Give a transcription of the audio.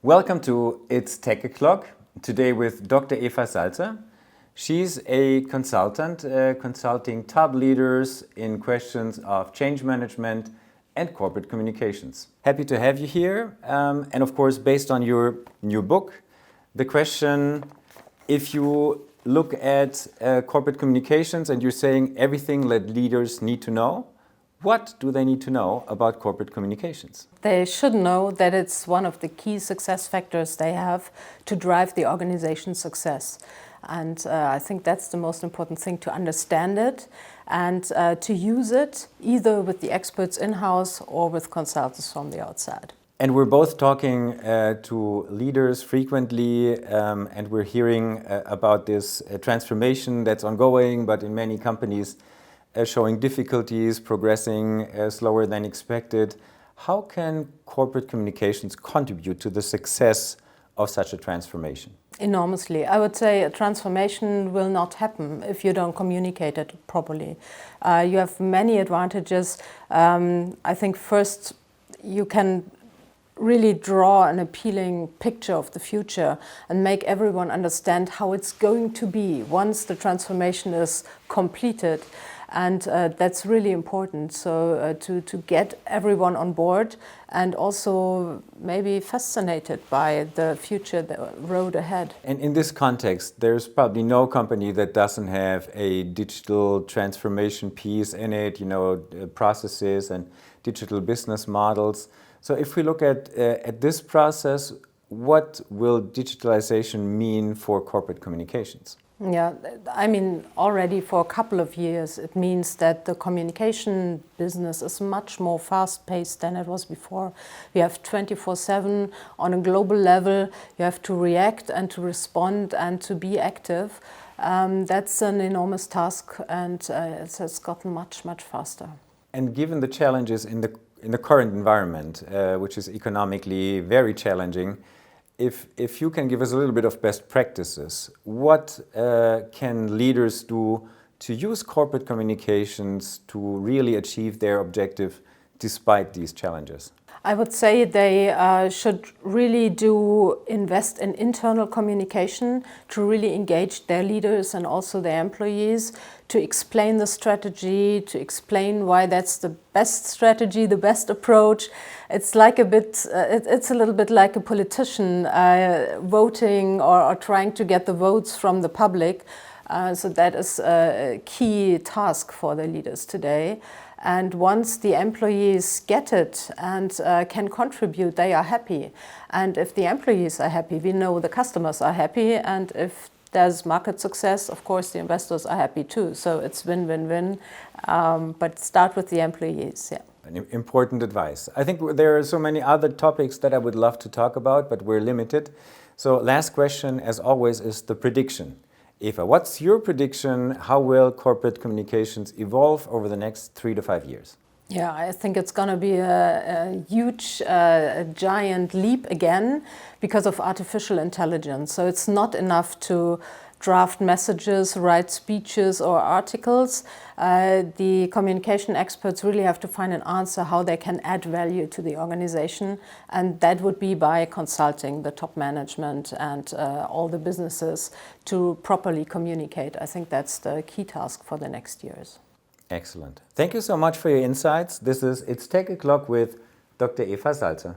Welcome to It's Tech O'Clock, today with Dr. Eva Salzer. She's a consultant, consulting top leaders in questions of change management and corporate communications. Happy to have you here. And of course, based on your new book, the question, if you look at corporate communications and you're saying everything that leaders need to know, what do they need to know about corporate communications? They should know that it's one of the key success factors they have to drive the organization's success. And I think that's the most important thing, to understand it and to use it either with the experts in-house or with consultants from the outside. And we're both talking to leaders frequently, and we're hearing about this transformation that's ongoing, but in many companies showing difficulties, progressing slower than expected. How can corporate communications contribute to the success of such a transformation? Enormously. I would say a transformation will not happen if you don't communicate it properly. You have many advantages. I think first you can really draw an appealing picture of the future and make everyone understand how it's going to be once the transformation is completed. And that's really important, so to get everyone on board and also maybe fascinated by the future, the road ahead. And in this context, there's probably no company that doesn't have a digital transformation piece in it, processes and digital business models. So if we look at this process, what will digitalization mean for corporate communications? Yeah, I mean, already for a couple of years, it means that the communication business is much more fast-paced than it was before. We have 24/7 on a global level. You have to react and to respond and to be active. That's an enormous task, and it has gotten much, much faster. And given the challenges in the current environment, which is economically very challenging, if you can give us a little bit of best practices, what can leaders do to use corporate communications to really achieve their objective despite these challenges? I would say they should really invest in internal communication to really engage their leaders and also their employees, to explain the strategy, to explain why that's the best strategy, the best approach. It's like it's a little bit like a politician voting or trying to get the votes from the public. So that is a key task for the leaders today. And once the employees get it and can contribute, they are happy. And if the employees are happy, we know the customers are happy. And if there's market success, of course, the investors are happy too. So it's win-win-win. But start with the employees, yeah. An important advice. I think there are so many other topics that I would love to talk about, but we're limited. So last question, as always, is the prediction. Eva, what's your prediction? How will corporate communications evolve over the next 3 to 5 years? Yeah, I think it's going to be a huge, giant leap again because of artificial intelligence. So it's not enough to draft messages, write speeches or articles. The communication experts really have to find an answer how they can add value to the organization, and that would be by consulting the top management and all the businesses to properly communicate. I think that's the key task for the next years. Excellent. Thank you so much for your insights. This is It's Tech O'Clock with Dr. Eva Salzer.